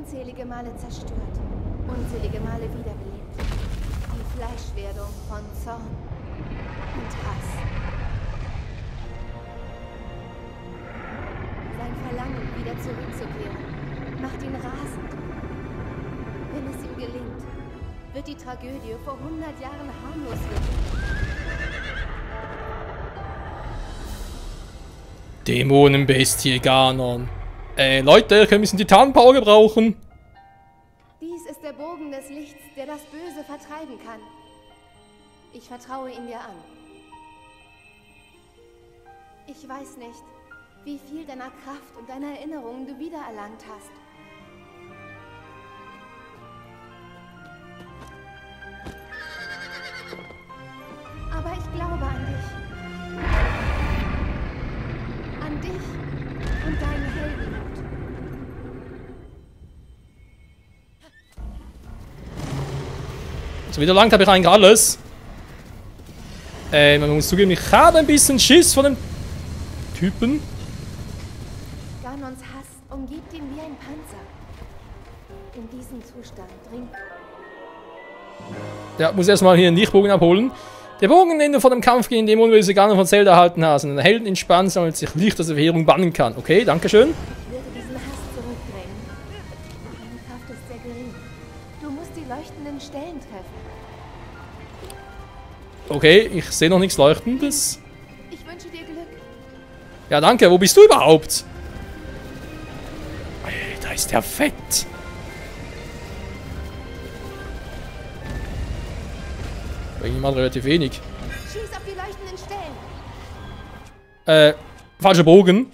unzählige Male zerstört, unzählige Male wiederbelebt. Die Fleischwerdung von Zorn und Hass. Sein Verlangen, wieder zurückzukehren, macht ihn rasend. Wenn es ihm gelingt, wird die Tragödie vor 100 Jahren harmlos wirken. Dämonenbestie Ganon. Leute, können wir ein bisschen Titanenpower gebrauchen? Dies ist der Bogen des Lichts, der das Böse vertreiben kann. Ich vertraue ihn dir an. Ich weiß nicht, wie viel deiner Kraft und deiner Erinnerungen du wiedererlangt hast. Aber ich glaube an dich. An dich und deinen Heldenmut. So wieder langt habe ich eigentlich alles. Man muss zugeben, ich habe ein bisschen Schiss von dem Typen. Ganons Hass umgibt ihn wie ein Panzer. In diesem Zustand dringt... Der muss erstmal hier einen Lichtbogen abholen. Der Bogen, den du vor dem Kampf gegen Dämonenböse Ganon von Zelda erhalten hast, und den Helden entspannt, sammelt sich Licht aus der Verheerung bannen kann. Okay, dankeschön. Ich werde diesen Hass zurückdrängen. Deine Kraft ist sehr gering. Du musst die leuchtenden Stellen treffen. Okay, ich sehe noch nichts Leuchtendes. Ich wünsche dir Glück. Ja, danke. Wo bist du überhaupt? Ey, da ist der fett. Bringt mal relativ wenig. Schieß auf die leuchtenden Stellen. Falscher Bogen.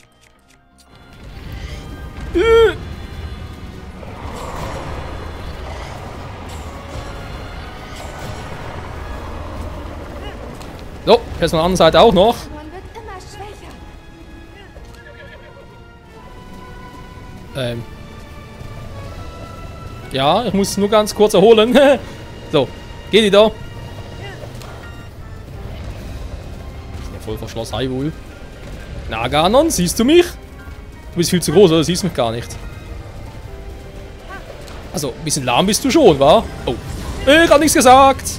So, jetzt von der anderen Seite auch noch. Man wird immer schwächer. Ja, ich muss nur ganz kurz erholen. So, geht die da? Ist ja voll verschlossen, hi wohl. Na, Ganon, siehst du mich? Du bist viel zu groß, oder? Du siehst mich gar nicht. Also, ein bisschen lahm bist du schon, wa? Oh. Ich hab nichts gesagt.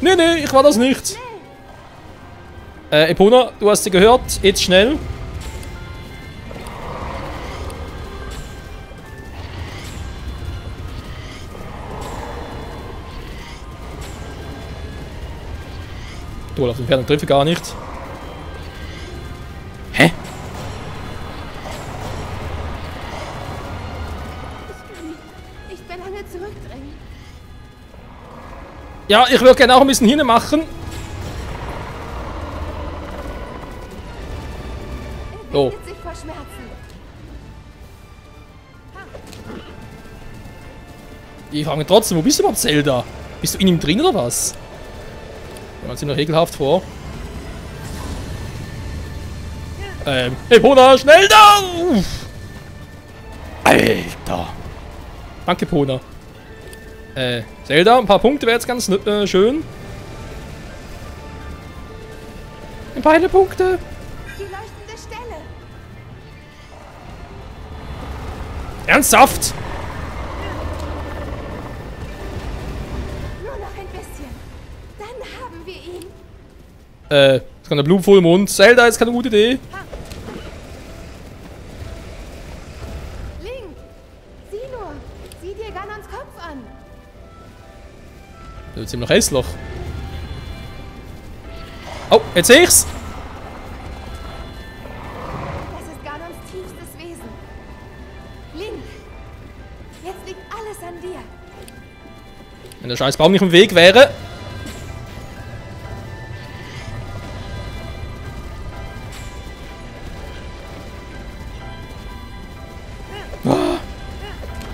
Nee, nee, ich war das nicht. Epona, du hast sie gehört. Jetzt schnell. Toll, auf den Pferden treffe ich gar nicht. Hä? Ich verlange zurückdrängen. Ja, ich würde gerne auch ein bisschen hinten machen. Er Oh. wendet sich vor Schmerzen. Ich frage mich trotzdem, wo bist du überhaupt, Zelda? Bist du in ihm drin oder was? Man sieht noch regelhaft vor. Epona, schnell da! Alter. Danke, Epona. Zelda, ein paar Punkte wäre jetzt ganz schön. Ein paar helle Punkte. Die leuchtende Stelle. Ernsthaft? Nur noch ein bisschen. Dann haben wir ihn. Jetzt kann der Blumenvollmond. Zelda ist keine gute Idee. Link, sieh nur. Sieh dir Ganons Kopf an. Das ist ziemlich hässlich. Oh, jetzt sehe ich's. Das ist Ganons tiefstes Wesen. Link, jetzt liegt alles an dir. Wenn der scheiß Baum nicht im Weg wäre.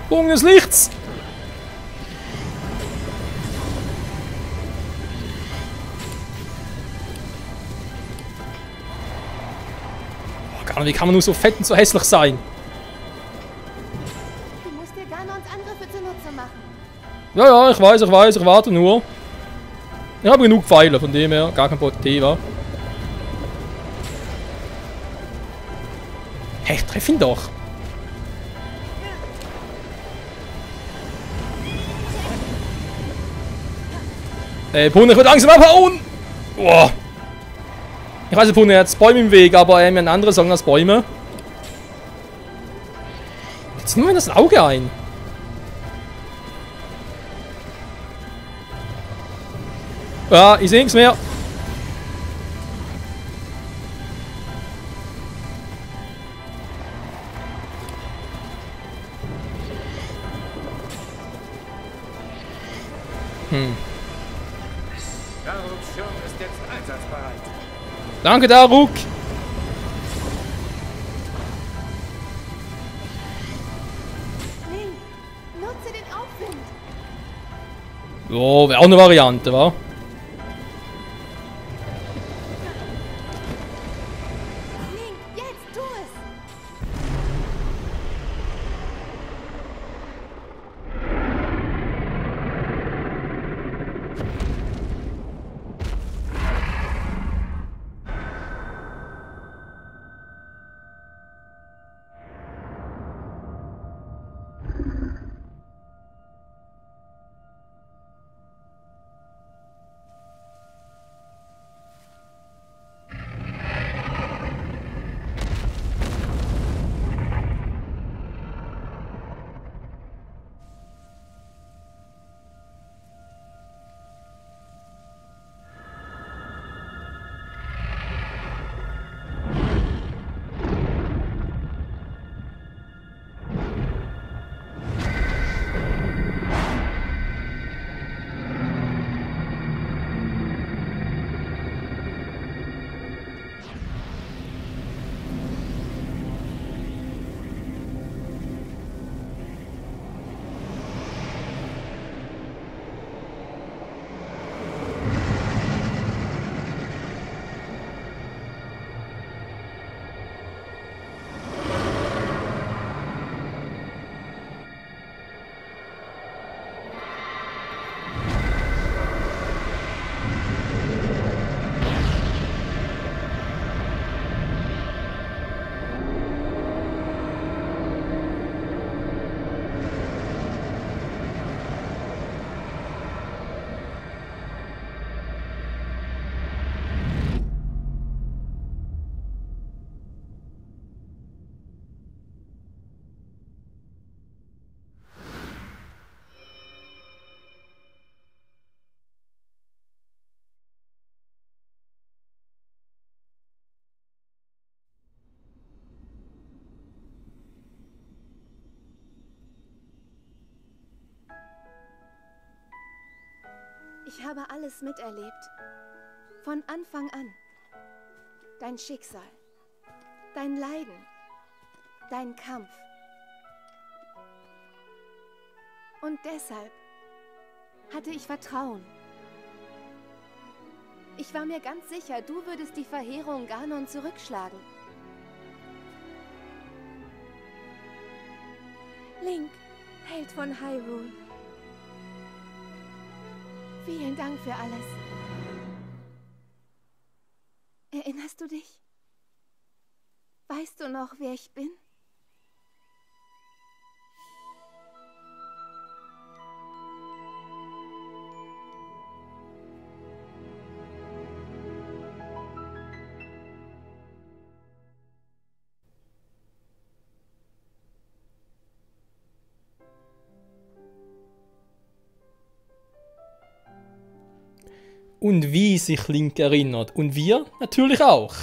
Bogen des Lichts! Oh, Ganon, wie kann man nur so fett und so hässlich sein? Du musst dir Ganons Angriffe zunutze machen. Ja, ja, ich weiß, ich warte nur. Ich habe genug Pfeile, von dem her gar kein Thema. Hä, ich treffe ihn doch. Punne, ich will langsam abhauen! Boah. Ich weiß, Punne hat Bäume im Weg, aber wir haben andere Sachen als Bäume. Jetzt nehmen wir das Auge ein. Ja, ich sehe nichts mehr. Daruks Schirm ist jetzt einsatzbereit. Danke, Daruk. Link, nutze den Aufwind. Jo, wäre auch eine Variante, wa? Link, jetzt tu es. Ich habe alles miterlebt. Von Anfang an. Dein Schicksal. Dein Leiden. Dein Kampf. Und deshalb hatte ich Vertrauen. Ich war mir ganz sicher, du würdest die Verheerung Ganon zurückschlagen. Link, Held von Hyrule. Vielen Dank für alles. Erinnerst du dich? Weißt du noch, wer ich bin? Und wie sich Link erinnert. Und wir natürlich auch.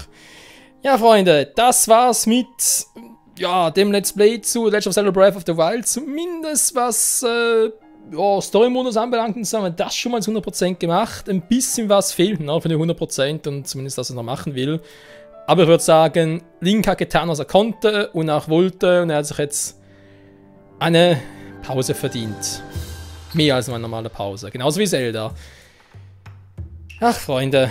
Ja, Freunde, das war's mit dem Let's Play zu Legend of Zelda Breath of the Wild. Zumindest was Story-Modus anbelangt, haben wir das schon mal zu 100% gemacht. Ein bisschen was fehlt noch für die 100% und zumindest, dass er noch machen will. Aber ich würde sagen, Link hat getan, was er konnte und auch wollte. Und er hat sich jetzt eine Pause verdient. Mehr als eine normale Pause. Genauso wie Zelda. Ach, Freunde,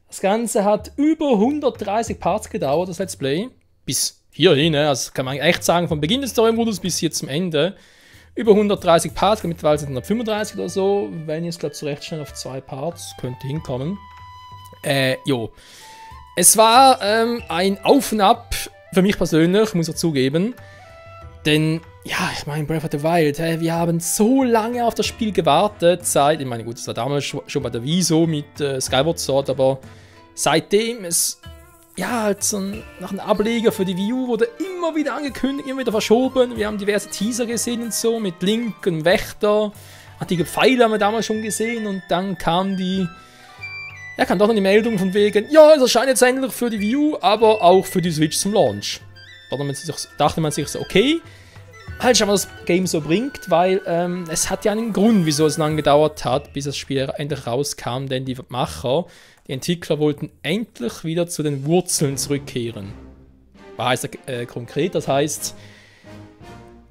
das Ganze hat über 130 Parts gedauert, das Let's Play. Bis hierhin, also kann man echt sagen, vom Beginn des Story-Modus bis hier zum Ende. Über 130 Parts, mittlerweile sind 135 oder so. Wenn ich es gerade zurecht schnell auf 2 Parts, könnte hinkommen. Es war ein Auf und Ab für mich persönlich, muss ich zugeben. Denn ja, ich meine, Breath of the Wild, wir haben so lange auf das Spiel gewartet, ich meine, gut, es war damals schon bei der Wii so mit Skyward Sword, aber seitdem es, ja, halt so nach einem Ableger für die Wii U wurde immer wieder angekündigt, immer wieder verschoben, wir haben diverse Teaser gesehen und so, mit Link und Wächter, artige Pfeile haben wir damals schon gesehen und dann kam kam doch noch die Meldung von wegen, ja, es erscheint jetzt endlich für die Wii U, aber auch für die Switch zum Launch. Dachte man sich so, okay, halt schauen, was das Game so bringt, weil es hat ja einen Grund, wieso es lange gedauert hat, bis das Spiel endlich rauskam, denn die Entwickler wollten endlich wieder zu den Wurzeln zurückkehren. Was heißt das konkret? Das heißt,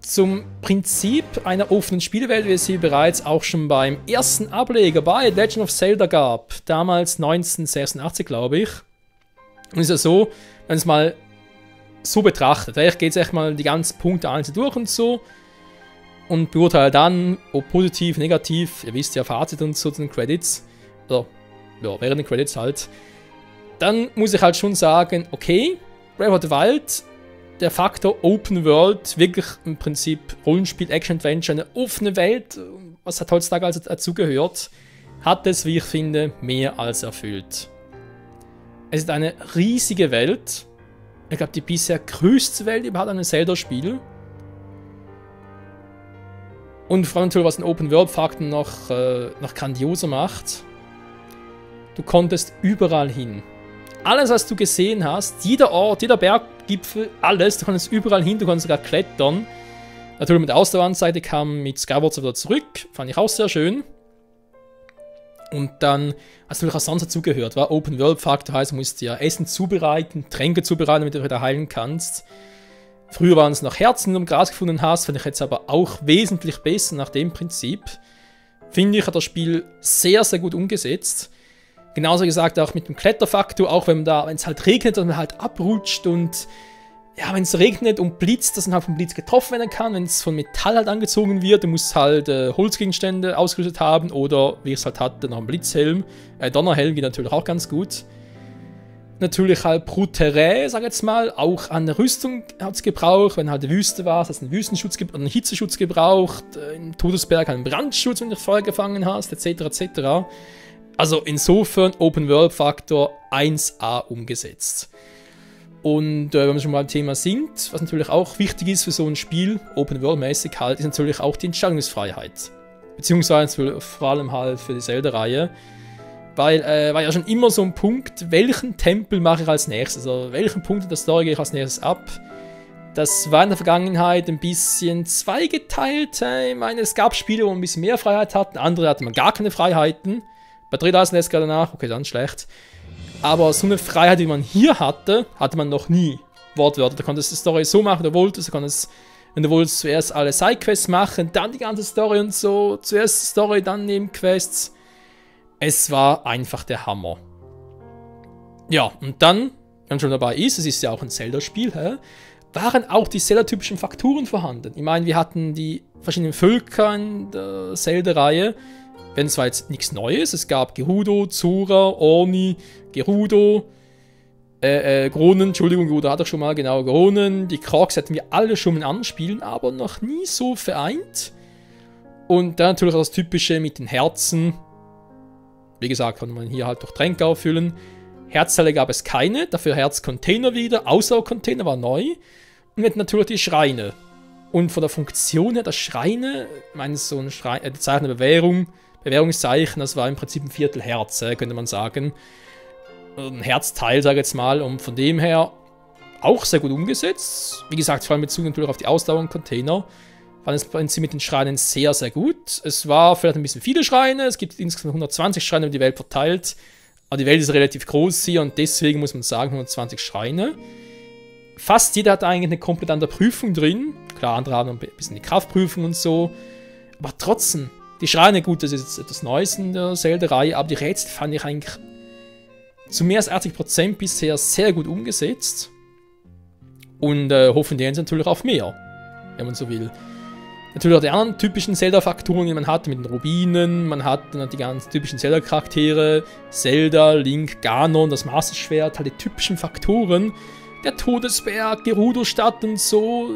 zum Prinzip einer offenen Spielwelt, wie es sie bereits auch schon beim ersten Ableger bei Legend of Zelda gab, damals 1986, glaube ich. Und es ist ja so, wenn es mal so betrachtet, ich gehe jetzt echt mal die ganzen Punkte einzeln durch und so und beurteile dann, ob positiv, negativ, ihr wisst ja, Fazit und so zu den Credits, oder ja, während den Credits halt, dann muss ich halt schon sagen, okay, Breath of the Wild, der Faktor Open World, wirklich im Prinzip Rollenspiel, Action-Adventure, eine offene Welt, was hat heutzutage also dazugehört, hat es, wie ich finde, mehr als erfüllt. Es ist eine riesige Welt, ich glaube, die bisher größte Welt überhaupt an einem Zelda-Spiel. Und vor allem natürlich, was den Open-World-Faktor noch grandioser macht. Du konntest überall hin. Alles, was du gesehen hast, jeder Ort, jeder Berggipfel, alles, du konntest überall hin, du konntest sogar klettern. Natürlich mit der Ausdauerseite kam mit Skyward Sword wieder zurück, fand ich auch sehr schön. Und dann, was natürlich auch sonst dazugehört, war Open-World-Faktor, heißt, du musst ja Essen zubereiten, Tränke zubereiten, damit du wieder heilen kannst. Früher waren es noch Herzen, die du im Gras gefunden hast, finde ich jetzt aber auch wesentlich besser nach dem Prinzip. Finde ich, hat das Spiel sehr, sehr gut umgesetzt. Genauso gesagt auch mit dem Kletterfaktor, auch wenn es halt regnet, dass man halt abrutscht und ja, wenn es regnet und blitzt, dass man halt vom Blitz getroffen werden kann, wenn es von Metall halt angezogen wird, du musst halt Holzgegenstände ausgerüstet haben oder, wie ich es halt hatte, noch einen Blitzhelm. Donnerhelm geht natürlich auch ganz gut. Natürlich halt pro Terrain, sag ich jetzt mal, auch an der Rüstung hat es gebraucht, wenn halt die Wüste war, hast du einen Wüstenschutz oder einen Hitzeschutz gebraucht, im Todesberg einen Brandschutz, wenn du Feuer gefangen hast, etc. etc. Also insofern Open-World-Faktor 1A umgesetzt. Und wenn wir schon mal beim Thema sind, was natürlich auch wichtig ist für so ein Spiel, Open-World-mäßig halt, ist natürlich auch die Entscheidungsfreiheit. Beziehungsweise vor allem halt für die Zelda-Reihe. Weil war ja schon immer so ein Punkt, welchen Tempel mache ich als nächstes? Also welchen Punkt in der Story gehe ich als nächstes ab? Das war in der Vergangenheit ein bisschen zweigeteilt. Ich meine, es gab Spiele, wo man ein bisschen mehr Freiheit hatten, andere hatten man gar keine Freiheiten. Bei Dredas lässt gerade danach, okay, dann schlecht. Aber so eine Freiheit, die man hier hatte, hatte man noch nie. Wortwörtlich. Da konntest du die Story so machen, wie du wolltest. Du konntest, wenn du wolltest, zuerst alle Sidequests machen, dann die ganze Story und so. Zuerst Story, dann Nebenquests. Es war einfach der Hammer. Ja, und dann, wenn man schon dabei ist, es ist ja auch ein Zelda-Spiel, waren auch die Zelda-typischen Faktoren vorhanden. Ich meine, wir hatten die verschiedenen Völker in der Zelda-Reihe. Wenn es war jetzt nichts Neues, es gab Gerudo, Zora, Orni, Gerudo, Gronen, Entschuldigung, Gerudo hatte ich schon mal, genau, Gronen, die Krogs hatten wir alle schon in anderen Spielen, aber noch nie so vereint. Und dann natürlich auch das Typische mit den Herzen. Wie gesagt, konnte man hier halt durch Tränke auffüllen. Herzteile gab es keine, dafür Herzcontainer wieder, Ausdauercontainer war neu. Und wir hatten natürlich die Schreine. Und von der Funktion her, das Schreine, ich meine, so ein Schrein, Zeichen der Bewährungszeichen, das war im Prinzip ein Viertel Herz, könnte man sagen. Ein Herzteil, sage ich jetzt mal, und von dem her auch sehr gut umgesetzt. Wie gesagt, vor allem Bezug natürlich auf die Ausdauer-Container. Fand es bei mit den Schreinen sehr, sehr gut. Es war vielleicht ein bisschen viele Schreine, es gibt insgesamt 120 Schreine über die Welt verteilt. Aber die Welt ist relativ groß hier und deswegen muss man sagen, 120 Schreine. Fast jeder hat eigentlich eine komplett andere Prüfung drin. Klar, andere haben ein bisschen die Kraftprüfung und so. Aber trotzdem, die Schreine, gut, das ist jetzt etwas Neues in der Zelda-Reihe, aber die Rätsel fand ich eigentlich zu mehr als 80% bisher sehr gut umgesetzt. Und hoffen die jetzt natürlich auf mehr, wenn man so will. Natürlich auch die anderen typischen Zelda-Faktoren, die man hat, mit den Rubinen, man hat dann die ganz typischen Zelda-Charaktere, Zelda, Link, Ganon, das Master Schwert, halt die typischen Faktoren, der Todesberg, Gerudo-Stadt und so.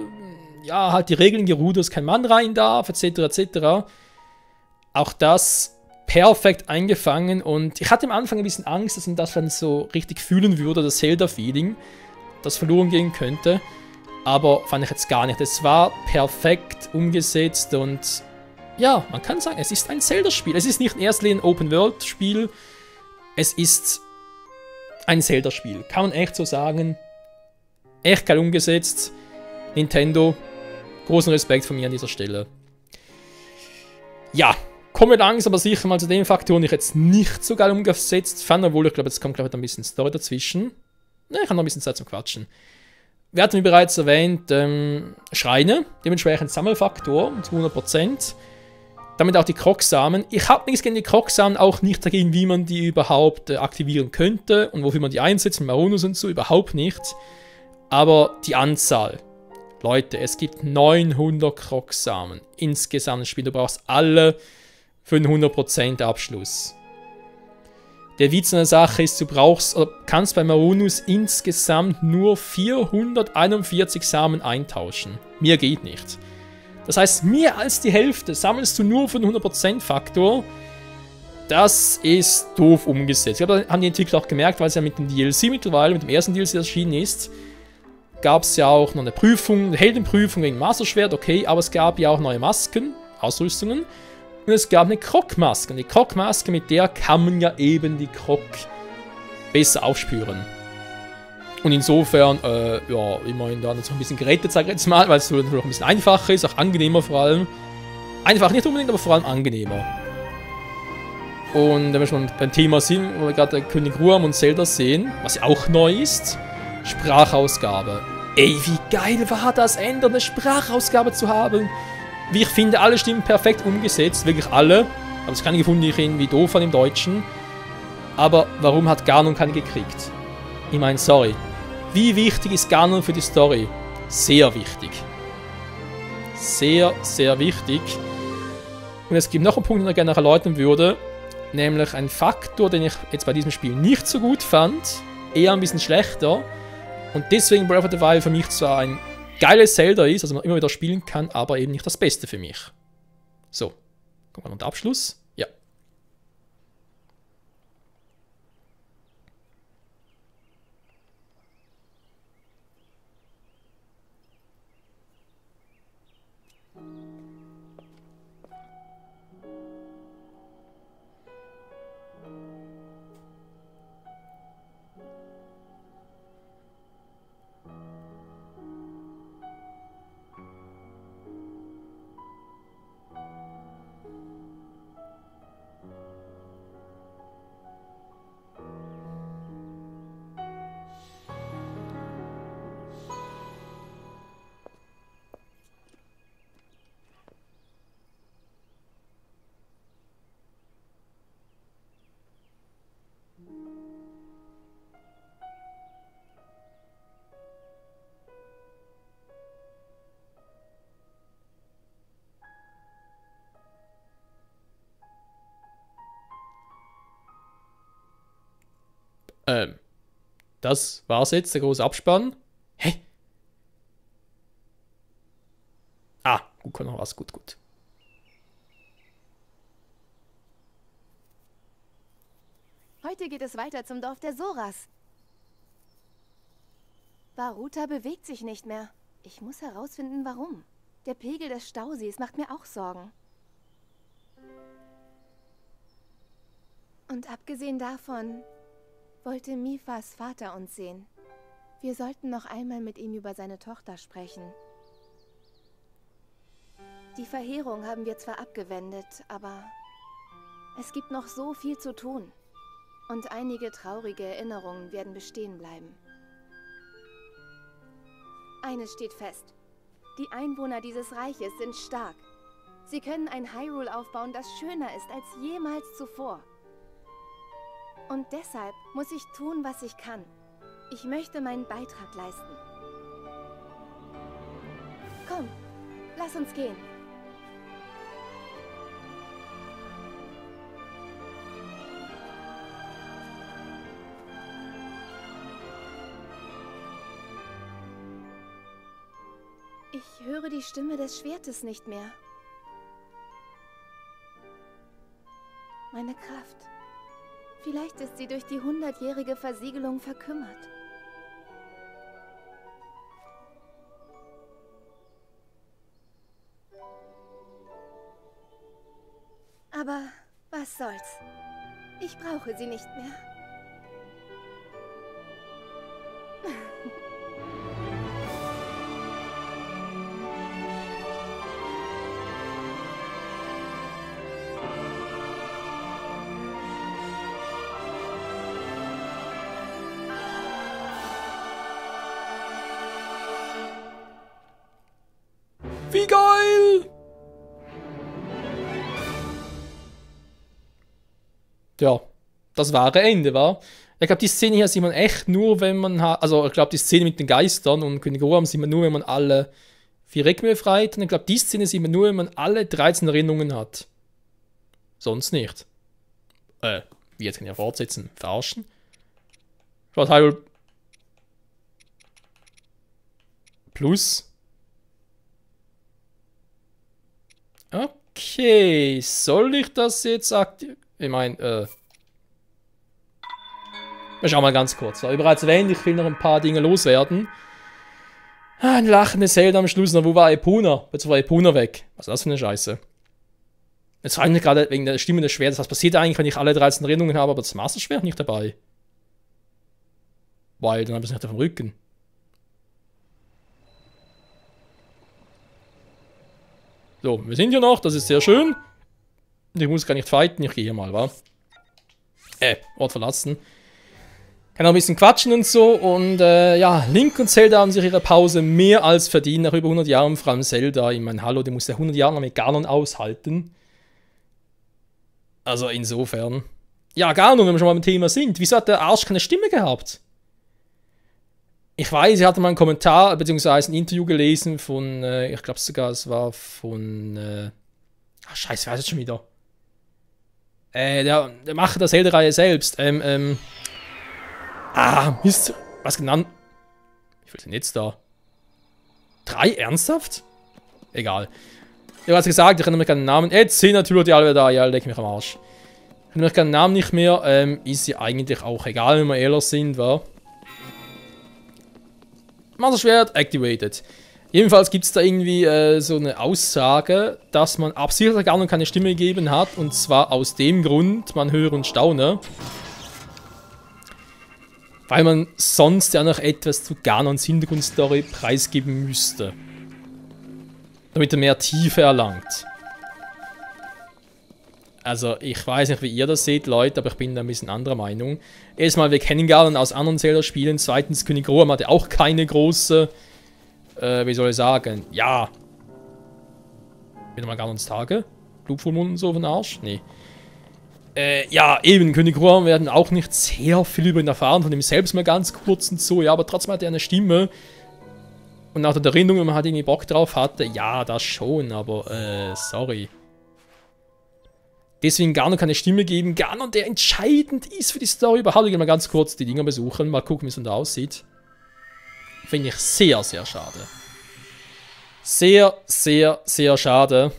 ja, halt die Regeln geruht, dass kein Mann rein darf, etc., etc. Auch das perfekt eingefangen und ich hatte am Anfang ein bisschen Angst, dass man das dann so richtig fühlen würde, das Zelda-Feeling, das verloren gehen könnte. Aber fand ich jetzt gar nicht. Es war perfekt umgesetzt und ja, man kann sagen, es ist ein Zelda-Spiel. Es ist nicht in erster Linie ein Open-World-Spiel, es ist ein Zelda-Spiel. Kann man echt so sagen. Echt geil umgesetzt. Nintendo, großen Respekt von mir an dieser Stelle. Ja, kommen wir langsam aber sicher mal zu den Faktoren, die ich jetzt nicht so geil umgesetzt fand, obwohl ich glaube, jetzt kommt ein bisschen Story dazwischen. Ne, ich habe noch ein bisschen Zeit zum Quatschen. Wir hatten, wie bereits erwähnt, Schreine, dementsprechend Sammelfaktor, 200%. Damit auch die Krogsamen. Ich habe nichts gegen die Krogsamen, auch nicht dagegen, wie man die überhaupt aktivieren könnte und wofür man die einsetzt, mit Marunus und so, überhaupt nicht. Aber die Anzahl. Leute, es gibt 900 Krogsamen insgesamt im Spiel. Du brauchst alle für einen 100% Abschluss. Der Witz an der Sache ist, du kannst bei Marunus insgesamt nur 441 Samen eintauschen. Mehr geht nicht. Das heißt, mehr als die Hälfte sammelst du nur für den 100% Faktor. Das ist doof umgesetzt. Ich glaube, das haben die Entwickler auch gemerkt, weil es ja mit dem DLC mittlerweile, mit dem ersten DLC erschienen ist, gab es ja auch noch eine Prüfung, eine Heldenprüfung wegen Masterschwert, okay, aber es gab ja auch neue Masken, Ausrüstungen. Und es gab eine Krog-Maske. Und die Krog-Maske, mit der kann man ja eben die Krog besser aufspüren. Und insofern, ja, immerhin da noch ein bisschen gerettet, sage ich jetzt mal, weil es so noch ein bisschen einfacher ist, auch angenehmer vor allem. Einfach nicht unbedingt, aber vor allem angenehmer. Und wenn wir schon beim Thema sind, wo wir gerade König Ruam und Zelda sehen, was ja auch neu ist, Sprachausgabe. Ey, wie geil war das, Ende, eine Sprachausgabe zu haben. Wie ich finde, alle Stimmen perfekt umgesetzt, wirklich alle. Aber es keine gefunden, die ich irgendwie doof fand im Deutschen. Aber warum hat Ganon keine gekriegt? Ich meine, sorry. Wie wichtig ist Ganon für die Story? Sehr wichtig. Sehr, sehr wichtig. Und es gibt noch einen Punkt, den ich gerne noch erläutern würde. Nämlich ein Faktor, den ich jetzt bei diesem Spiel nicht so gut fand. Eher ein bisschen schlechter. Und deswegen Breath of the Wild für mich zwar ein geiles Zelda ist, also man immer wieder spielen kann, aber eben nicht das Beste für mich. So, kommen wir unter Abschluss. Ja. Das war's jetzt, der große Abspann. Hä? Ah, gut, kommt noch was. Gut, gut. Heute geht es weiter zum Dorf der Soras. Baruta bewegt sich nicht mehr. Ich muss herausfinden, warum. Der Pegel des Stausees macht mir auch Sorgen. Und abgesehen davon wollte Mifas Vater uns sehen. Wir sollten noch einmal mit ihm über seine Tochter sprechen. Die Verheerung haben wir zwar abgewendet, aber es gibt noch so viel zu tun. Und einige traurige Erinnerungen werden bestehen bleiben. Eines steht fest. Die Einwohner dieses Reiches sind stark. Sie können ein Hyrule aufbauen, das schöner ist als jemals zuvor. Und deshalb muss ich tun, was ich kann. Ich möchte meinen Beitrag leisten. Komm, lass uns gehen. Ich Ich höre die Stimme des Schwertes nicht mehr. Meine Kraft. Vielleicht ist sie durch die 100-jährige Versiegelung verkümmert. Aber was soll's? Ich brauche sie nicht mehr. Wie geil! Ja, das wahre Ende, war. Ich glaube, die Szene hier sieht man echt nur, wenn man also ich glaube, die Szene mit den Geistern und König Rohan sieht man nur, wenn man alle 4 Recken befreit. Und ich glaube, die Szene sieht man nur, wenn man alle 13 Erinnerungen hat. Sonst nicht. Wie jetzt kann ich ja fortsetzen? Verarschen? Schaut Hyrule Plus. Okay, soll ich das jetzt aktivieren? Ich meine, wir schauen mal ganz kurz. Wie bereits erwähnt, ich will noch ein paar Dinge loswerden. Ein lachendes Zelda am Schluss noch. Wo war Epona? Jetzt war Epona weg. Was ist das für eine Scheiße? Jetzt frage ich mich gerade wegen der Stimme des Schwertes. Was passiert eigentlich, wenn ich alle 13 Erinnerungen habe, aber das Master Schwert nicht dabei? Weil dann habe ich es nicht auf dem Rücken. So, wir sind hier noch. Das ist sehr schön. Ich muss gar nicht fighten. Ich gehe hier mal, wa? Ort verlassen. Kann auch ein bisschen quatschen und so. Und ja, Link und Zelda haben sich ihre Pause mehr als verdient. Nach über 100 Jahren, vor allem Zelda. Ich meine, hallo, der muss ja 100 Jahre lang mit Ganon aushalten. Also insofern. Ja, Ganon, wenn wir schon mal beim Thema sind. Wieso hat der Arsch keine Stimme gehabt? Ich weiß, ich hatte mal einen Kommentar, beziehungsweise ein Interview gelesen von, ich glaube sogar, es war von, scheiße, weiß ich schon wieder. Der Macher der Zelda-Reihe selbst, Mist, was genannt? Wie viel sind jetzt da? 3? Ernsthaft? Egal. Ich habe gesagt, ich erinnere mich an den Namen. Jetzt sind natürlich die alle da, ja, leck mich am Arsch. Ich erinnere mich an den Namen nicht mehr, ist ja eigentlich auch egal, wenn wir ehrlich sind, wa? Master-Schwert activated. Jedenfalls gibt es da irgendwie so eine Aussage, dass man absichtlich Ganon keine Stimme gegeben hat. Und zwar aus dem Grund, man höre und staune. Weil man sonst ja noch etwas zu Ganons Hintergrundstory preisgeben müsste. Damit er mehr Tiefe erlangt. Also, ich weiß nicht, wie ihr das seht, Leute, aber ich bin da ein bisschen anderer Meinung. Erstmal, wir kennen Ganon aus anderen Zelda-Spielen. Zweitens, König Rohan hatte auch keine große, wie soll ich sagen, ja. Wieder mal Ganons Tage. Blutvollmond und so von Arsch? Nee. Ja, eben, König Rohan werden auch nicht sehr viel über ihn erfahren, von ihm selbst mal ganz kurz und so, ja, aber trotzdem hat er eine Stimme. Und nach der Erinnerung, wenn man halt irgendwie Bock drauf hatte, ja, das schon, aber, sorry. Deswegen Ganon keine Stimme geben. Ganon, der entscheidend ist für die Story überhaupt. Ich will mal ganz kurz die Dinger besuchen. Mal gucken, wie es denn da aussieht. Finde ich sehr, sehr schade. Sehr, sehr, sehr schade.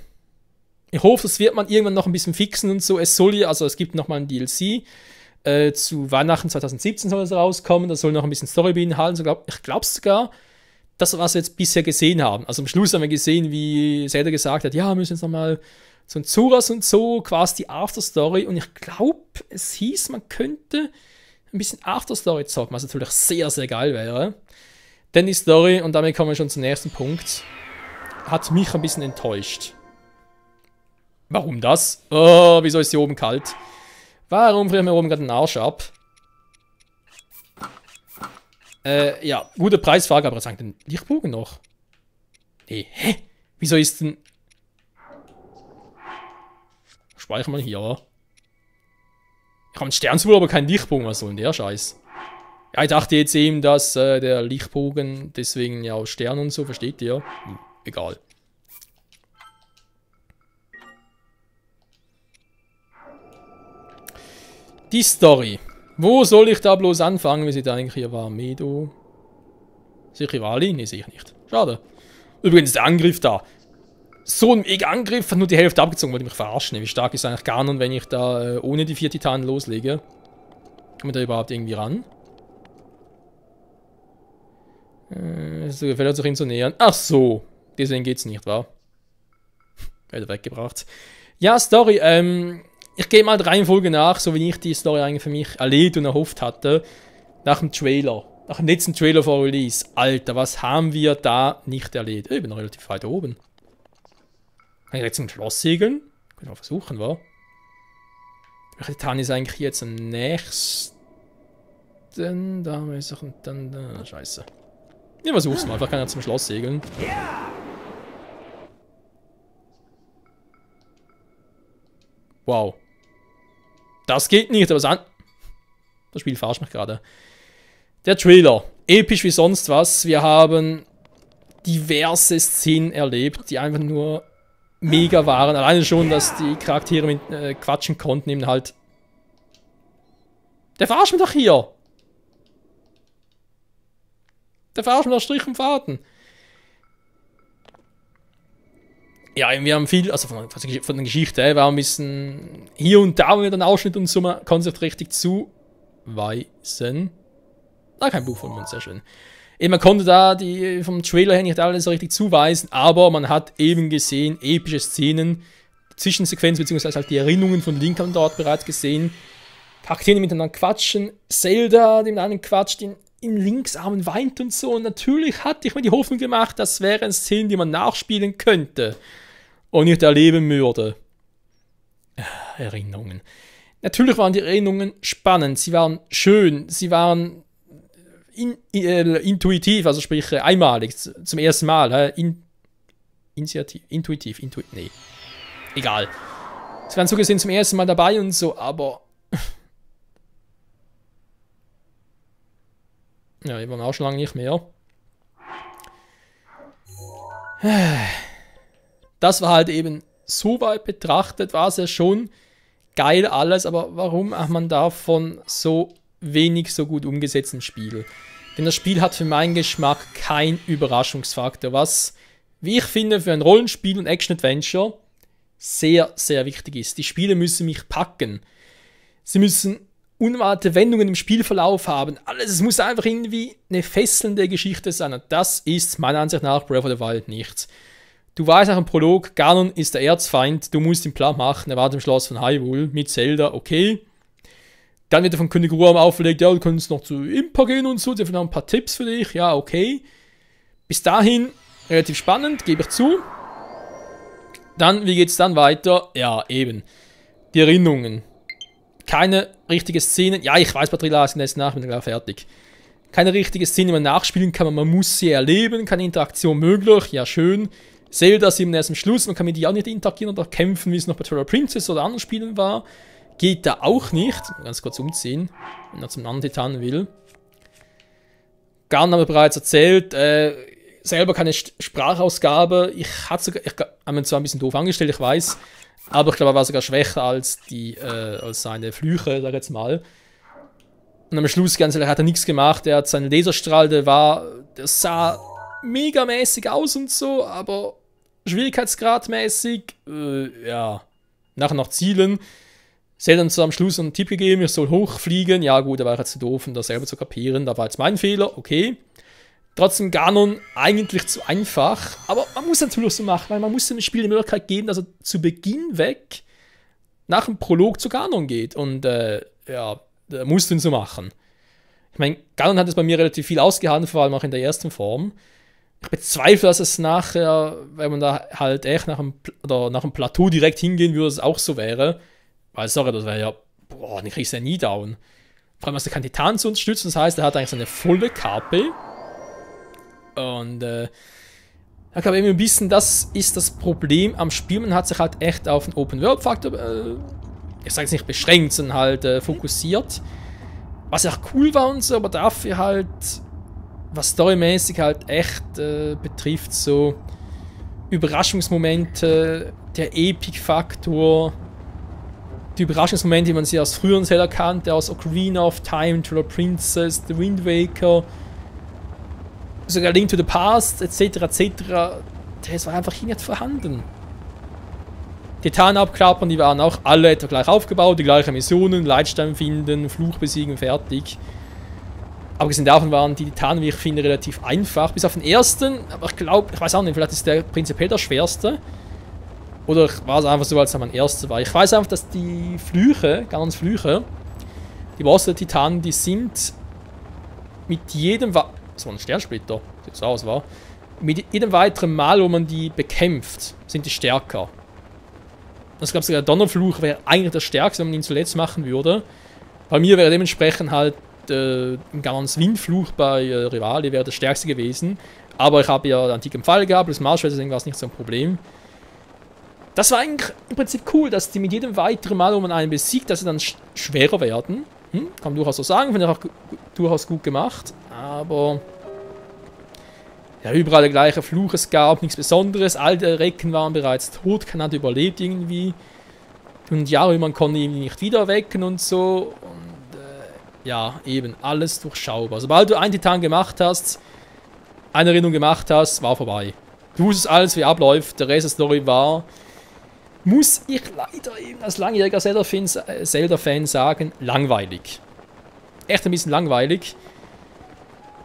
Ich hoffe, das wird man irgendwann noch ein bisschen fixen und so. Es soll ja, also es gibt nochmal ein DLC. Zu Weihnachten 2017 soll es rauskommen. Das soll noch ein bisschen Story beinhalten. So ich glaube sogar, das, was wir jetzt bisher gesehen haben. Also am Schluss haben wir gesehen, wie Zelda gesagt hat, ja, wir müssen jetzt nochmal so ein Zuras und so, quasi die Afterstory. Und ich glaube, es hieß, man könnte ein bisschen Afterstory zocken, was natürlich sehr, sehr geil wäre. Denn die Story, und damit kommen wir schon zum nächsten Punkt, hat mich ein bisschen enttäuscht. Warum das? Oh, wieso ist hier oben kalt? Warum frieren wir oben gerade den Arsch ab? Ja, gute Preisfrage, aber sagt den Lichtbogen noch? Nee, hä? Wieso ist denn... Speichern wir hier, oder? Ich habe einen Sternsymbol, aber keinen Lichtbogen. Was soll denn der Scheiß? Ja, ich dachte jetzt eben, dass der Lichtbogen deswegen ja aus Stern und so, versteht ihr? Egal. Die Story. Wo soll ich da bloß anfangen, wie sie da eigentlich hier war? Medo. Ist hier Rivali? Ne, sehe ich nicht. Schade. Übrigens, der Angriff da. So ein mega Angriff, hat nur die Hälfte abgezogen, wollte ich mich verarschen. Wie stark ist eigentlich Ganon, wenn ich da ohne die 4 Titanen loslege? Kommt da überhaupt irgendwie ran? So gefällt er sich hin zu nähern. Ach so, deswegen geht's nicht, wa? Wieder weggebracht. Ja, Story, ich gehe mal der Reihenfolge nach, so wie ich die Story eigentlich für mich erlebt und erhofft hatte. Nach dem Trailer. Nach dem letzten Trailer vor Release. Alter, was haben wir da nicht erlebt? Ich bin noch relativ weit oben. Kann ich jetzt zum Schloss segeln? Können wir mal versuchen, wa? Welcher Titan ist eigentlich jetzt am nächsten? Da haben wir und dann da. Scheiße. Ich versuch's mal, vielleicht kann er zum Schloss segeln. Wow. Das geht nicht, aber das Spiel verarscht mich gerade. Der Trailer. Episch wie sonst was. Wir haben diverse Szenen erlebt, die einfach nur mega waren. Alleine schon, dass die Charaktere mit quatschen konnten, eben halt. Der verarscht mich doch hier! Der verarscht mich doch Strich und Faden. Ja, wir haben viel, also von der Geschichte, wir haben ein bisschen hier und da wieder einen Ausschnitt und so, man kann sich richtig zuweisen. Da kein Buch von uns, sehr schön. Eben, man konnte da vom Trailer her nicht alles so richtig zuweisen, aber man hat eben gesehen, epische Szenen, Zwischensequenzen, beziehungsweise halt die Erinnerungen von Link haben dort bereits gesehen. Charaktere miteinander quatschen, Zelda, die mit einem quatscht, in Links Armen weint und so. Und natürlich hatte ich mir die Hoffnung gemacht, das wären Szenen, die man nachspielen könnte und nicht erleben würde. Erinnerungen. Natürlich waren die Erinnerungen spannend, sie waren schön, sie waren intuitiv, also sprich einmalig, zum ersten Mal. Intuitiv, nee. Egal. Sie waren so gesehen zum ersten Mal dabei und so, aber ja, die waren auch schon lange nicht mehr. Das war halt eben, so weit betrachtet, war es ja schon geil alles, aber warum hat man davon so wenig so gut umgesetzten Spiel? Denn das Spiel hat für meinen Geschmack keinen Überraschungsfaktor, was, wie ich finde, für ein Rollenspiel und Action-Adventure sehr, sehr wichtig ist. Die Spiele müssen mich packen. Sie müssen unerwartete Wendungen im Spielverlauf haben. Alles, es muss einfach irgendwie eine fesselnde Geschichte sein. Und das ist meiner Ansicht nach Breath of the Wild nicht. Du weißt nach dem Prolog, Ganon ist der Erzfeind, du musst ihn platt machen, er war im Schloss von Hyrule mit Zelda, okay. Dann wird er von König Ruam auferlegt, ja, du kannst noch zu Impa gehen und so, der hat noch ein paar Tipps für dich, ja, okay. Bis dahin, relativ spannend, gebe ich zu. Dann, wie geht's dann weiter? Ja, eben. Die Erinnerungen. Keine richtige Szene. Ja, ich weiß, Patrilla ist jetzt nach, bin gleich fertig. Keine richtige Szene, die man nachspielen kann, man muss sie erleben, keine Interaktion möglich, ja, schön. Zelda ist eben erst am Schluss, man kann mit die auch nicht interagieren oder kämpfen, wie es noch bei Twilight Princess oder anderen Spielen war. Geht da auch nicht. Ganz kurz umziehen, wenn er zum anderen Titan will. Ganon haben wir bereits erzählt, selber keine Sprachausgabe. Ich habe ihn zwar ein bisschen doof angestellt, ich weiß, aber ich glaube, er war sogar schwächer als als seine Flüche, sag ich jetzt mal. Und am Schluss, ganz ehrlich, hat er nichts gemacht. Er hat seinen Laserstrahl, der sah megamäßig aus und so, aber schwierigkeitsgradmäßig, ja, nachher noch zielen. Sie hat dann so am Schluss einen Tipp gegeben, ich soll hochfliegen. Ja gut, da war ich jetzt zu doof, um das selber zu kapieren. Da war jetzt mein Fehler, okay. Trotzdem Ganon eigentlich zu einfach. Aber man muss natürlich so machen, weil man muss dem Spiel die Möglichkeit geben, dass er zu Beginn weg nach dem Prolog zu Ganon geht. Und ja, der muss den so machen. Ich meine, Ganon hat es bei mir relativ viel ausgehalten, vor allem auch in der ersten Form. Ich bezweifle, dass es nachher, wenn man da halt echt nach dem Plateau direkt hingehen würde, es auch so wäre. Weil, sorry, das wäre ja, boah, den kriegst du ja nie down. Vor allem, dass er keinen Titan zu unterstützen, das heißt, er hat eigentlich seine volle KP. Und, ich glaube eben ein bisschen, das ist das Problem am Spiel. Man hat sich halt echt auf den Open-World-Faktor, ich sage jetzt nicht beschränkt, sondern halt fokussiert. Was ja auch cool war und so, aber dafür halt, was storymäßig halt echt betrifft, so Überraschungsmomente, der Epic-Faktor, die Überraschungsmomente, die man sie aus früheren Zelda kannte, aus Ocarina of Time, Twilight Princess, The Wind Waker. sogar Link to the Past, etc., etc., das war einfach hier nicht vorhanden. Die Titanen abklappern, die waren auch alle etwa gleich aufgebaut, die gleichen Missionen, Leitstein finden, Fluch besiegen, fertig. Abgesehen davon waren die Titanen, wie ich finde, relativ einfach, bis auf den ersten, aber ich glaube, ich weiß auch nicht, vielleicht ist der prinzipiell der schwerste. Oder war es einfach so, als er mein erster war. Ich weiß einfach, dass die Flüche, Ganons Flüche, die Bosse der Titanen, die sind mit jedem... Das war ein Sternsplitter, sieht so aus, war. Mit jedem weiteren Mal, wo man die bekämpft, sind die stärker. Ich glaube sogar der Donnerfluch wäre eigentlich der stärkste, wenn man ihn zuletzt machen würde. Bei mir wäre dementsprechend halt Ganons Windfluch bei Rivali wäre das stärkste gewesen. Aber ich habe ja einen antiken Pfeil gehabt, das Marschwert, deswegen war es nicht so ein Problem. Das war eigentlich im Prinzip cool, dass die mit jedem weiteren Mal, wo man einen besiegt, dass sie dann schwerer werden. Kann man durchaus so sagen, finde ich auch durchaus gut gemacht. Aber ja, überall der gleiche Fluch, es gab nichts Besonderes. All die Recken waren bereits tot, keiner hat überlebt irgendwie. Und ja, man konnte ihn nicht wieder wecken und so. Und ja, eben, alles durchschaubar. Sobald du einen Titan gemacht hast, eine Erinnerung gemacht hast, war vorbei. Du wusstest alles, wie abläuft. Der Rest der Story war, muss ich leider eben als langjähriger Zelda-Fan sagen, langweilig. Echt ein bisschen langweilig.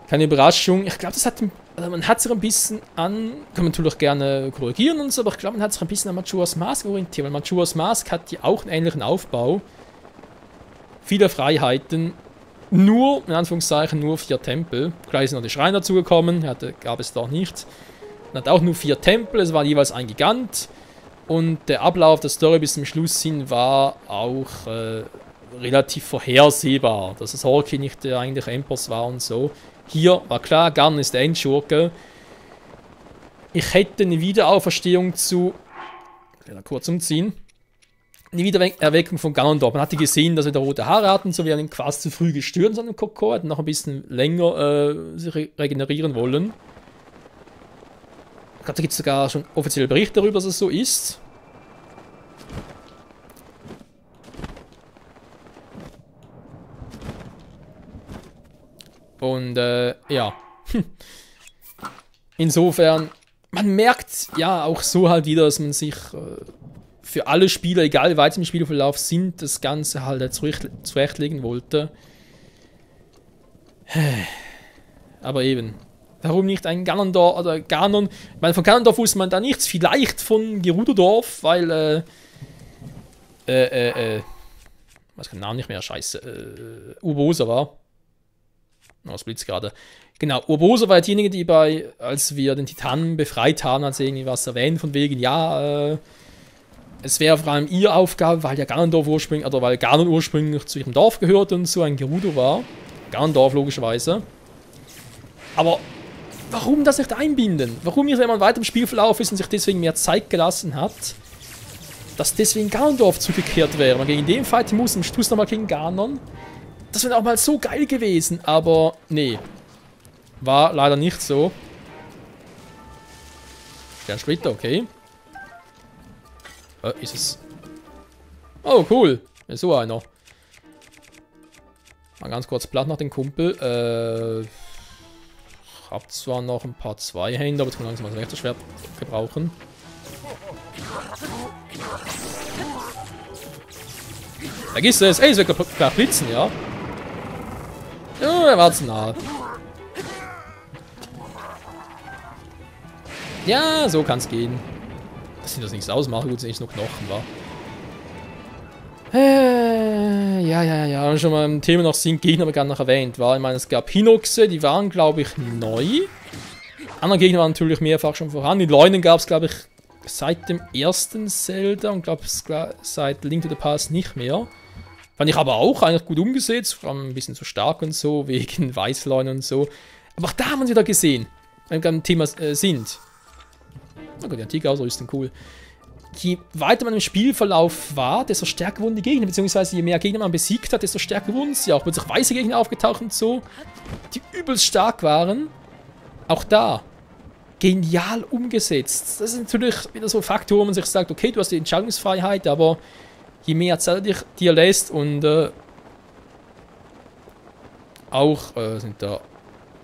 Keine Überraschung. Ich glaube, das hat, also man hat sich ein bisschen an, kann man natürlich gerne korrigieren und so, aber ich glaube, man hat sich ein bisschen an Majora's Mask orientiert, weil Majora's Mask hat ja auch einen ähnlichen Aufbau. Viele Freiheiten. Nur, in Anführungszeichen, nur 4 Tempel. Gleich sind noch die Schreine dazugekommen, gab es doch nicht. Man hat auch nur 4 Tempel, es war jeweils ein Gigant. Und der Ablauf der Story bis zum Schluss hin war auch relativ vorhersehbar. Dass es Horky nicht der eigentliche Endboss war und so. Hier war klar, Ganon ist der Endschurke. Ich hätte eine Wiederauferstehung zu... kurz umziehen. Eine Wiedererweckung von Ganondorf. Man hatte gesehen, dass er da rote Haare hat und so. Wir haben ihn quasi zu früh gestört in seinem Kokon. Hat noch ein bisschen länger sich regenerieren wollen. Ich glaube, da gibt es sogar schon offizielle Berichte darüber, dass es so ist. Und ja. Insofern, man merkt ja auch so halt wieder, dass man sich für alle Spieler, egal wie weit sie im Spielverlauf sind, das Ganze halt zurechtlegen wollte. Aber eben. Warum nicht ein Ganondorf oder Ganon? Ich meine, von Ganondorf wusste man da nichts. Vielleicht von Gerudodorf, weil, was kann der Name nicht mehr? Scheiße. Urbosa war. Oh, es blitzt gerade. Genau, Urbosa war diejenige, die als wir den Titanen befreit haben, hat sie irgendwie was erwähnt, von wegen, ja, es wäre vor allem ihre Aufgabe, weil ja Ganondorf ursprünglich, oder weil Ganon ursprünglich zu ihrem Dorf gehört und so ein Gerudo war. Ganondorf logischerweise. Aber warum das nicht einbinden? Warum nicht, wenn man weiter im Spielverlauf ist und sich deswegen mehr Zeit gelassen hat, dass deswegen Ganondorf zurückgekehrt wäre? Man gegen den Fight muss, am Schluss nochmal gegen Ganon. Das wäre auch mal so geil gewesen, aber nee. War leider nicht so. Sternsplitter, okay. Ist es... Oh, cool. Ja, so einer. Mal ganz kurz platt nach den Kumpel. Ich hab zwar noch ein paar Zweihänder, aber jetzt kann man langsam das rechte Schwert gebrauchen. Vergiss es! Ey, es wird gleich blitzen, ja? Ja, er war zu nah. Ja, so kann's gehen. Dass sie das nichts ausmachen, gut, sind nicht nur Knochen, war. Ja. Und schon mal im Thema noch sind Gegner, aber gar noch erwähnt war. Ich meine, es gab Hinoxe, die waren, glaube ich, neu. Andere Gegner waren natürlich mehrfach schon vorhanden. Die Leunen gab es, glaube ich, seit dem ersten Zelda und glaube seit Link to the Past nicht mehr. Fand ich aber auch eigentlich gut umgesetzt, vor allem ein bisschen zu stark und so, wegen Weißleunen und so. Aber auch da haben wir wieder gesehen, wenn wir beim Thema sind. Oh Gott, die antike Ausrüstung, cool. Je weiter man im Spielverlauf war, desto stärker wurden die Gegner, beziehungsweise je mehr Gegner man besiegt hat, desto stärker wurden sie auch. Plötzlich weiße Gegner aufgetaucht und so, die übelst stark waren. Auch da, genial umgesetzt. Das ist natürlich wieder so ein Faktor, wo man sich sagt, okay, du hast die Entscheidungsfreiheit, aber je mehr Zeit dir lässt und auch sind da ein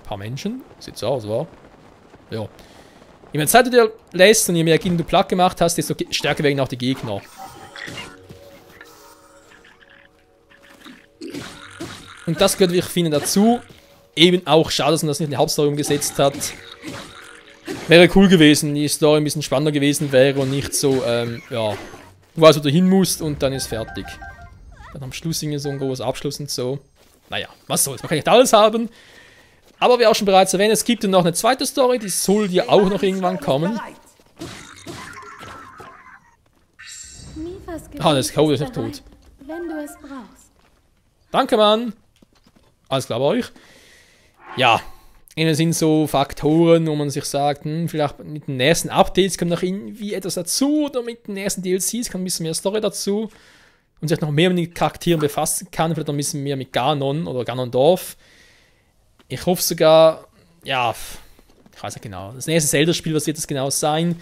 paar Menschen. Sieht so aus, wa? Ja. Je mehr Zeit du dir lässt und je mehr Gegner du platt gemacht hast, desto stärker werden auch die Gegner. Und das gehört, wie ich finde, dazu. Eben auch schade, dass man das nicht in die Hauptstory umgesetzt hat. Wäre cool gewesen, die Story ein bisschen spannender gewesen wäre und nicht so, ja, du weißt, wo du hin musst und dann ist fertig. Dann am Schluss irgendwie so ein großer Abschluss und so. Naja, was soll's, man kann nicht alles haben. Aber wie auch schon bereits erwähnt, es gibt ja noch eine zweite Story, die soll ja auch noch irgendwann kommen. Ah, das Code ist nicht tot. Wenn du es brauchst. Danke, Mann. Alles klar bei euch. Ja, innen sind so Faktoren, wo man sich sagt, vielleicht mit den nächsten Updates kommt noch irgendwie etwas dazu oder mit den nächsten DLCs kommt ein bisschen mehr Story dazu und sich noch mehr mit den Charakteren befassen kann, vielleicht noch ein bisschen mehr mit Ganon oder Ganondorf. Ich hoffe sogar, ja, ich weiß nicht genau, das nächste Zelda-Spiel, was wird das genau sein?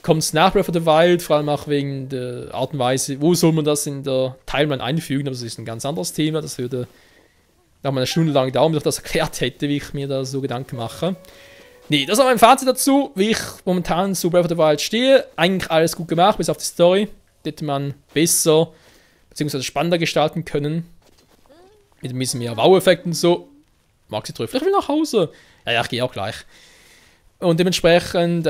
Kommt es nach Breath of the Wild, vor allem auch wegen der Art und Weise, wo soll man das in der Timeline einfügen, aber das ist ein ganz anderes Thema, das würde noch mal eine Stunde lang dauern, bis ich das erklärt hätte, wie ich mir da so Gedanken mache. Nee, das ist auch mein Fazit dazu, wie ich momentan zu Breath of the Wild stehe. Eigentlich alles gut gemacht, bis auf die Story. Die hätte man besser, beziehungsweise spannender gestalten können. Mit ein bisschen mehr Wow-Effekt und so. Maxi trifft, ich will nach Hause. Ja, ich gehe auch gleich. Und dementsprechend,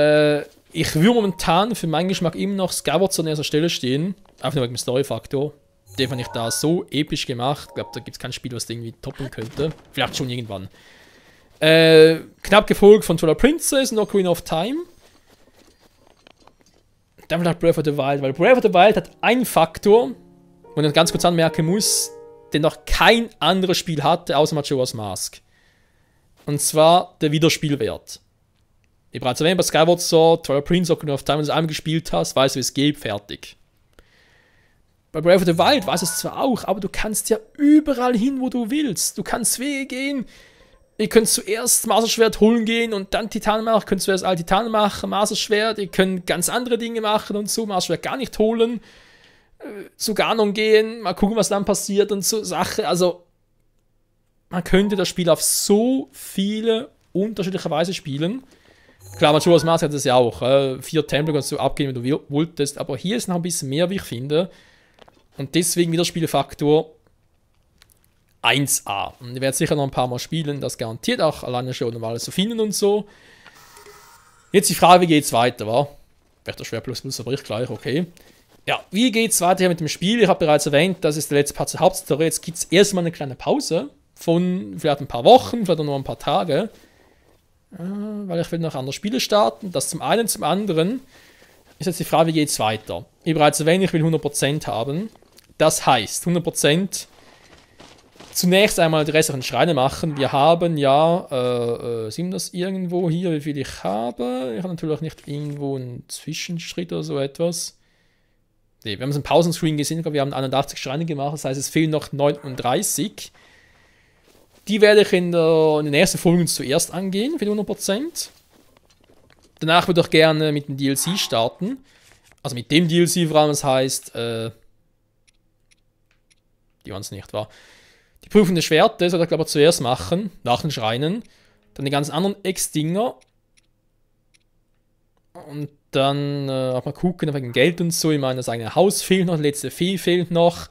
ich würde momentan für meinen Geschmack immer noch Skyward Sword an erster Stelle stehen. Einfach nur wegen dem Story-Faktor. Den fand ich da so episch gemacht. Ich glaube, da gibt es kein Spiel, was den irgendwie toppen könnte. Vielleicht schon irgendwann. Knapp gefolgt von Twilight Princess und Ocarina of Time. Dann vielleicht Breath of the Wild, weil Breath of the Wild hat einen Faktor, wo ich ganz kurz anmerken muss, den noch kein anderes Spiel hatte, außer Majora's Mask. Und zwar der Wiederspielwert. Wie bereits erwähnt, bei Skyward Sword, Twilight Princess, Ocarina of Time, wenn du es einmal gespielt hast, weißt du, wie es geht, fertig. Bei Breath of the Wild weiß es zwar auch, aber du kannst ja überall hin, wo du willst. Du kannst Wege gehen. Ihr könnt zuerst Master Schwert holen gehen und dann Titan machen. Ihr könnt zuerst alle Titan machen, Master Schwert. Ihr könnt ganz andere Dinge machen und so. Master Schwert gar nicht holen. Zu Ganon gehen, mal gucken, was dann passiert und so Sache. Also, man könnte das Spiel auf so viele unterschiedliche Weise spielen. Klar, Majora's Mask hat das ja auch. 4 Tempel kannst du abgehen, wenn du wolltest. Aber hier ist noch ein bisschen mehr, wie ich finde. Und deswegen wieder Spielfaktor 1A. Und ich werde sicher noch ein paar Mal spielen, das garantiert auch alleine schon, um alles zu finden und so. Jetzt die Frage, wie geht's weiter, wa? Vielleicht der Schwer plus, aber ich gleich, okay. Ja, wie geht's weiter hier mit dem Spiel? Ich habe bereits erwähnt, das ist der letzte Part zur Hauptstory. Jetzt gibt es erstmal eine kleine Pause von vielleicht ein paar Wochen, vielleicht auch noch ein paar Tage. Weil ich will noch andere Spiele starten. Das zum einen, zum anderen ist jetzt die Frage, wie geht's weiter? Wie bereits erwähnt, ich will 100% haben. Das heißt, 100% zunächst einmal die restlichen Schreine machen. Wir haben ja, sind das irgendwo hier, wie viel ich habe? Ich habe natürlich nicht irgendwo einen Zwischenschritt oder so etwas. Ne, wir haben es im Pausenscreen gesehen, wir haben 81 Schreine gemacht, das heißt, es fehlen noch 39. Die werde ich in den ersten Folgen zuerst angehen, für die 100%. Danach würde ich gerne mit dem DLC starten. Also mit dem DLC vor allem, das heißt, die waren es nicht, war. Die Prüfung des Schwertes soll ich glaube ich zuerst machen, nach den Schreinen. Dann die ganzen anderen Ex-Dinger. Und dann auch mal gucken, wegen Geld und so. Ich meine, das eigene Haus fehlt noch, die letzte Fee fehlt noch.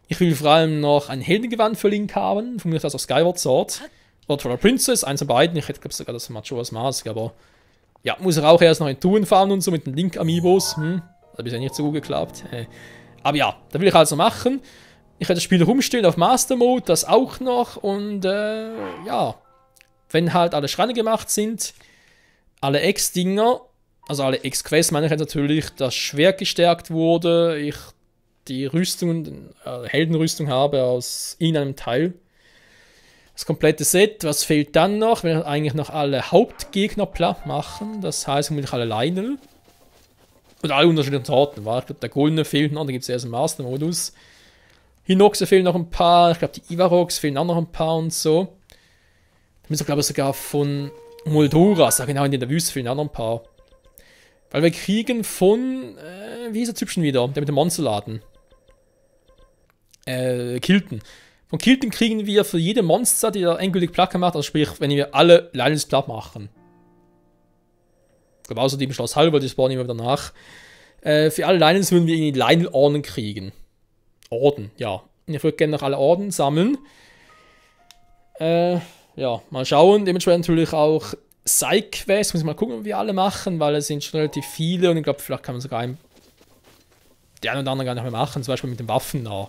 Ich will vor allem noch ein Heldengewand für Link haben, von mir aus auf Skyward Sword. Oder Twilight Princess, eins von beiden. Ich hätte glaube sogar das Majora's Mask, aber ja, muss er auch erst noch in Touren fahren und so mit den Link-Amiibos. Hat bisher nicht so gut geklappt. Aber ja, da will ich also machen. Ich werde das Spiel rumstellen auf Master Mode, das auch noch. Und ja, wenn halt alle Schreine gemacht sind, alle Ex-Dinger, also alle Ex-Quests, meine ich jetzt natürlich, das Schwert gestärkt wurde, ich die Rüstung, Heldenrüstung habe aus irgendeinem Teil. Das komplette Set, was fehlt dann noch? Wir eigentlich noch alle Hauptgegner platt machen, das heißt, ich alle Lionel. Und alle unterschiedlichen Sorten, war. Ich glaube, der Goldene fehlt noch, da gibt es erst im Master-Modus. Hinoxe fehlen noch ein paar, ich glaube, die Ivarox fehlen auch noch ein paar und so. Da müssen wir, glaube ich, sogar von Moldoras, genau, in der Wüste fehlen auch noch ein paar. Weil wir kriegen von, wie ist der Typ schon wieder? Der mit dem Monsterladen. Kilton. Von Kilton kriegen wir für jede Monster, die er endgültig platt gemacht, also sprich, wenn wir alle Lionels platt machen. Ich glaube, außer dem Schloss Halber, die spawnen immer wieder nach. Für alle Lionels würden wir irgendwie Lionel-Orden kriegen. Orden, ja. Und ich würde gerne noch alle Orden sammeln. Ja, mal schauen. Dementsprechend natürlich auch Side-Quests. Muss ich mal gucken, ob wir alle machen, weil es sind schon relativ viele. Und ich glaube, vielleicht kann man sogar die einen oder anderen gar nicht mehr machen. Zum Beispiel mit den Waffen da.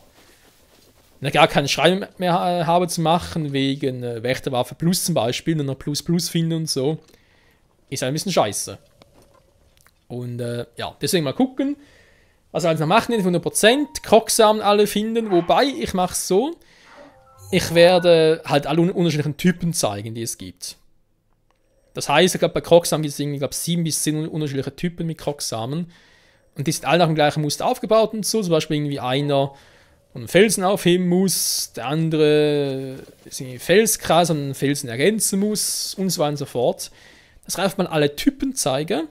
Wenn ich gar keinen Schrein mehr habe zu machen, wegen Wächterwaffe Plus zum Beispiel, nur noch Plus finden und so, ist ein bisschen scheiße. Und ja, deswegen mal gucken, was wir alles noch machen, 100%, Krocksamen alle finden, wobei ich mache es so, ich werde halt alle unterschiedlichen Typen zeigen, die es gibt. Das heißt, ich glaube, bei Krocksamen gibt es irgendwie, 7 bis 10 unterschiedliche Typen mit Krocksamen. Und die sind alle nach dem gleichen Muster aufgebaut und so, zum Beispiel irgendwie einer einen Felsen aufheben muss, der andere ist irgendwie Felskreis und einen Felsen ergänzen muss und so weiter und so fort. Das reicht man alle Typen zeigen,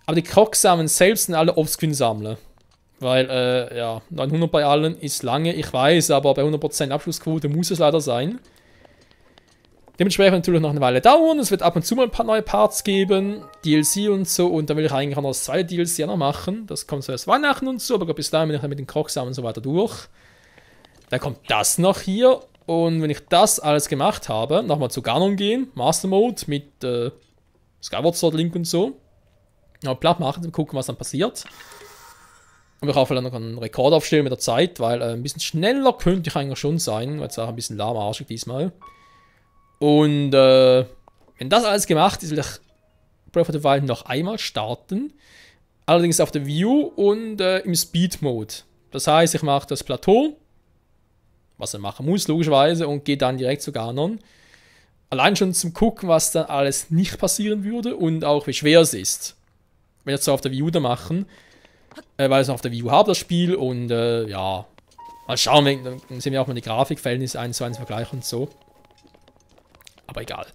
aber die Krocksamen selbst sind alle Offscreen-Sammler. Weil, ja, 900 bei allen ist lange, ich weiß, aber bei 100% Abschlussquote muss es leider sein. Dementsprechend natürlich noch eine Weile dauern, es wird ab und zu mal ein paar neue Parts geben, DLC und so, und dann will ich eigentlich auch noch das zweite DLC noch machen. Das kommt zuerst Weihnachten und so, aber bis dahin bin ich dann mit den Krocksamen und so weiter durch. Dann kommt das noch hier, und wenn ich das alles gemacht habe, nochmal zu Ganon gehen, Master Mode mit Skyward Sword Link und so. Noch platt machen, gucken, was dann passiert. Und ich hoffe, dann noch einen Rekord aufstellen mit der Zeit, weil ein bisschen schneller könnte ich eigentlich schon sein, weil es auch ein bisschen lahmarschig diesmal. Und wenn das alles gemacht ist, will ich Breath of the Wild noch einmal starten. Allerdings auf der View und im Speed-Mode. Das heißt, ich mache das Plateau, was er machen muss, logischerweise, und gehe dann direkt zu Ganon. Allein schon zum Gucken, was dann alles nicht passieren würde und auch wie schwer es ist. Wenn wir das so auf der View da machen, weil ich es auf der View habe, das Spiel, und ja, mal schauen, dann sehen wir auch mal die Grafikverhältnisse 1:1 vergleichen und so. Aber egal.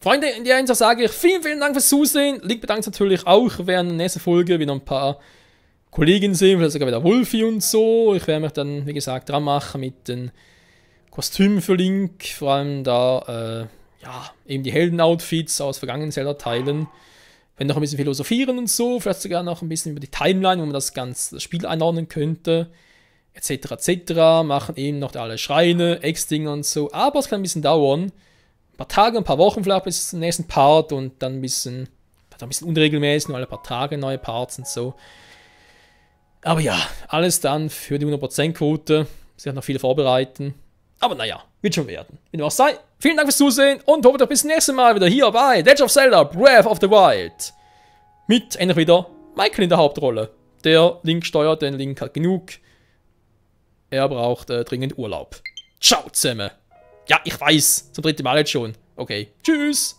Freunde, in der Hinsicht sage ich vielen Dank fürs Zusehen. Link bedankt natürlich auch. Wir werden in der nächsten Folge wieder ein paar Kollegen sehen, vielleicht sogar wieder Wolfie und so. Ich werde mich dann, wie gesagt, dran machen mit den Kostümen für Link. Vor allem da, ja, eben die Helden-Outfits aus vergangenen Zelda-Teilen. Wenn noch ein bisschen philosophieren und so. Vielleicht sogar noch ein bisschen über die Timeline, wo man das Spiel einordnen könnte. Etc. Machen eben noch alle Schreine, Ex-Dinge und so. Aber es kann ein bisschen dauern. Ein paar Tage, ein paar Wochen vielleicht bis zum nächsten Part, und dann ein bisschen unregelmäßig, nur alle paar Tage neue Parts und so. Aber ja, alles dann für die 100%-Quote. Sie hat noch viel vorbereiten. Aber naja, wird schon werden. Wie dem auch sei, vielen Dank fürs Zusehen und hoffentlich bis zum nächsten Mal wieder hier bei Legend of Zelda Breath of the Wild. Mit endlich wieder Michael in der Hauptrolle. Der Link steuert, denn Link hat genug. Er braucht dringend Urlaub. Ciao zusammen. Ja, ich weiß. Zum dritten Mal jetzt schon. Okay. Tschüss.